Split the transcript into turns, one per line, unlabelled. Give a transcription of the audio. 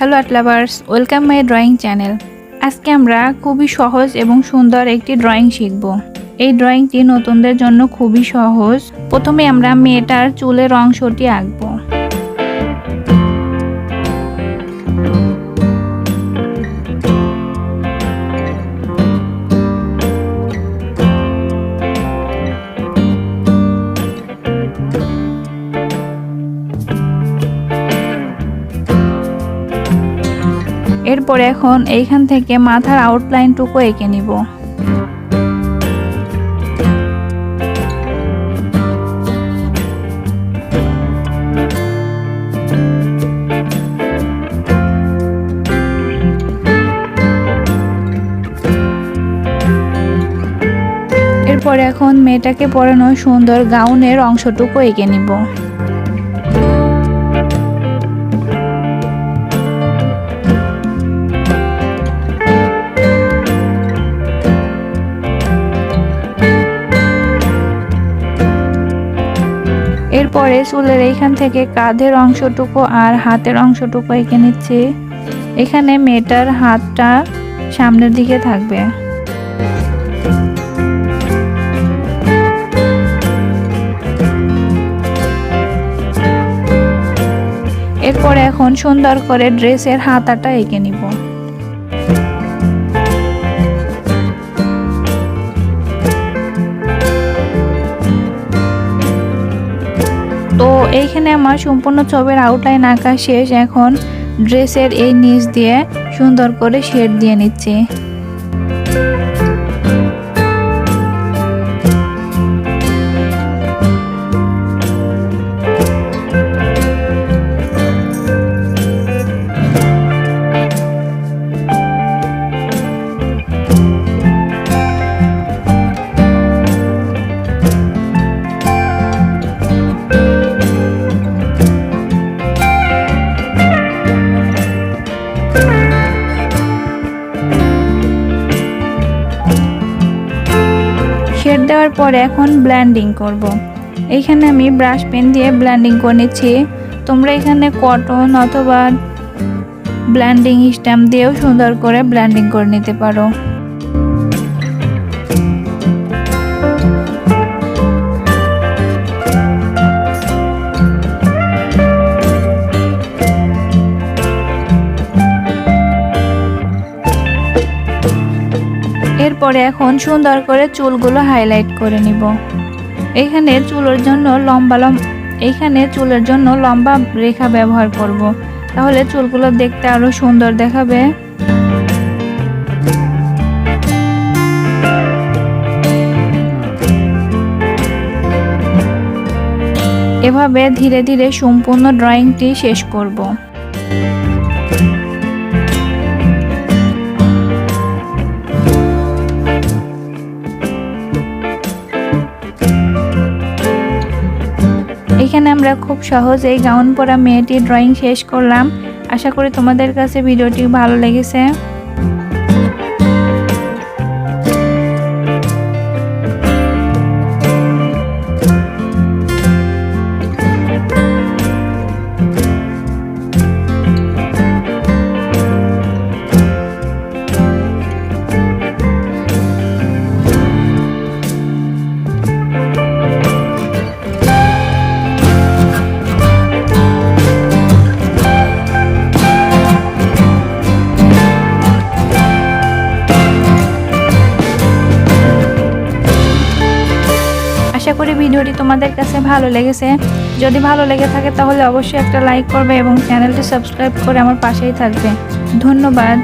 Hello art lovers, welcome my drawing channel. আজকে আমরা খুবই সহজ এবং সুন্দর একটি ড্রয়িং শিখব। এই ড্রয়িংটি নতুনদের জন্য খুবই সহজ। প্রথমে আমরা মেয়েটার চুলের অংশটি আঁকবো। এরপর এখন এইখান থেকে মাথার আউটলাইনটুকু এঁকে নিব। এরপর এখন মেয়েটাকে পরানো সুন্দর গাউনের অংশটুকু এঁকে নিব। এরপরে চুলের এইখান থেকে কাঁধের অংশটুকু আর হাতের অংশটুকু এঁকে নিচ্ছি। এখানে মেয়েটার হাতটা সামনের দিকে থাকবে। এরপরে এখন সুন্দর করে ড্রেসের হাতাটা এঁকে নিব। তো এইখানে আমার সম্পূর্ণ ছবির আউটলাইন আঁকা শেষ। এখন ড্রেসের এই নিচ দিয়ে সুন্দর করে শেড দিয়ে নিচ্ছি। শেড দেওয়ার পরে এখন ব্লেন্ডিং করব। এইখানে আমি ব্রাশ পেন দিয়ে ব্লেন্ডিং করে নিচ্ছি। তোমরা এখানে কটন অথবা ব্লেন্ডিং স্ট্যাম্প দিয়েও সুন্দর করে ব্লেন্ডিং করে নিতে পারো। এরপরে এখন সুন্দর করে চুলগুলো হাইলাইট করে নিব। এইখানে চুলের জন্য লম্বা রেখা ব্যবহার করব, তাহলে চুলগুলো দেখতে আরো সুন্দর দেখাবে। এভাবে ধীরে ধীরে সম্পূর্ণ ড্রয়িংটি শেষ করব। এখানে আমরা খুব সহজেই গাউন পরা মেয়েটি ড্রয়িং শেষ করলাম। আশা করি তোমাদের কাছে ভিডিওটি ভালো লেগেছে। আশা করি ভিডিওটি তোমাদের কাছে ভালো লেগেছে। যদি ভালো লেগে থাকে তাহলে অবশ্যই একটা লাইক করবে এবং চ্যানেলটি সাবস্ক্রাইব করে আমার পাশেই থাকবে। ধন্যবাদ।